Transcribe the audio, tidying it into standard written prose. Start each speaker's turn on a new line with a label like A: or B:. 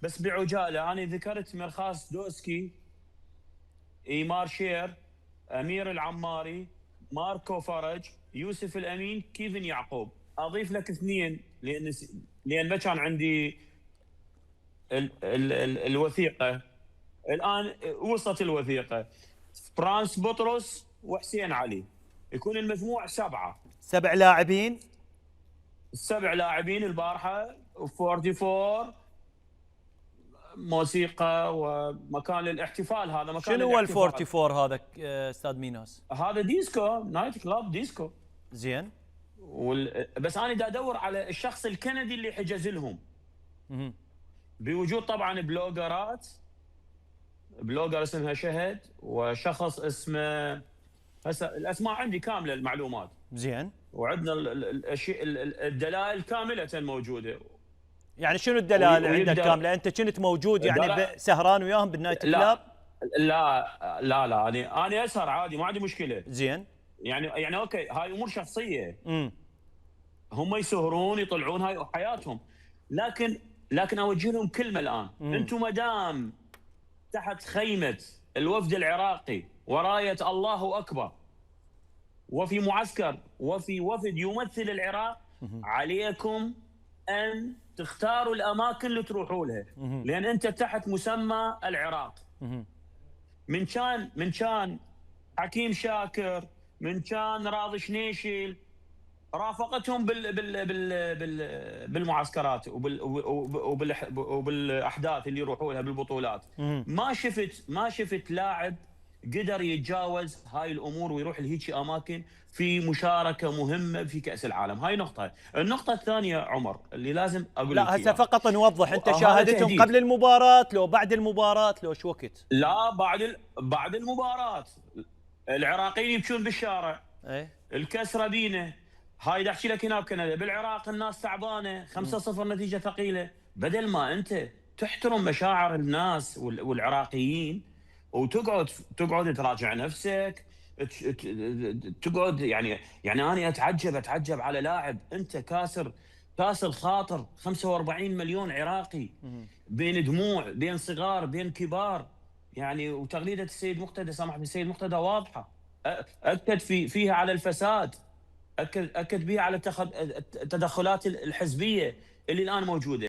A: بس بعجاله انا ذكرت مرخاص دوسكي، ايمار شير، امير العماري، ماركو فرج، يوسف الامين، كيفن يعقوب. اضيف لك اثنين لان ما كان عندي ال الوثيقه. الان وصلت الوثيقه. فرانس بطرس وحسين علي، يكون المجموع 7.
B: 7 لاعبين.
A: 7 لاعبين البارحه، 44 موسيقى ومكان للاحتفال. هذا مكان
B: شنو هو ال
A: للاحتفال.
B: 44 هذا استاذ مينوس؟
A: هذا ديسكو، نايت كلاب ديسكو.
B: زين.
A: بس انا دا ادور على الشخص الكندي اللي حجز لهم. بوجود طبعا بلوجر اسمها شهد، وشخص اسمه، هسه الاسماء عندي كامله المعلومات.
B: زين.
A: وعندنا الاشياء الدلائل كامله موجوده.
B: يعني شنو الدلائل عندك
A: ويقدر
B: كامله؟ انت كنت موجود يعني سهران وياهم بالنايت كلاب؟
A: لا انا اسهر عادي، ما عندي مشكله.
B: زين.
A: يعني اوكي، هاي امور شخصيه. هم يسهرون يطلعون، هاي حياتهم. لكن اوجه لهم كلمه الان. انتم ما دام تحت خيمه الوفد العراقي ورايه الله اكبر، وفي معسكر وفي وفد يمثل العراق، عليكم ان تختاروا الاماكن اللي تروحوا لها، لان انت تحت مسمى العراق. من كان حكيم شاكر، من كان راضي شنيشل، رافقتهم بالمعسكرات وبالاحداث اللي يروحوا لها بالبطولات. ما شفت لاعب قدر يتجاوز هاي الامور ويروح لهيك اماكن في مشاركه مهمه في كاس العالم. هاي نقطه. النقطه الثانيه عمر اللي لازم اقول لك،
B: لا هسه فقط نوضح، انت
A: هذا
B: شاهدتهم
A: تهديد.
B: قبل المباراه لو بعد المباراه لو شو وقت؟
A: لا بعد المباراه. العراقيين يمشون بالشارع،
B: ايه
A: الكسره بينه. هاي دا احكي لك هنا بكندا، بالعراق الناس تعبانه، 5-0 نتيجه ثقيله. بدل ما انت تحترم مشاعر الناس والعراقيين وتقعد تراجع نفسك، تقعد يعني انا اتعجب على لاعب انت كاسر خاطر 45 مليون عراقي، بين دموع، بين صغار، بين كبار. يعني وتغريده السيد مقتدى، سامحني السيد مقتدى، واضحه. اكد فيها على الفساد، اكد بها على التدخلات الحزبيه اللي الان موجوده.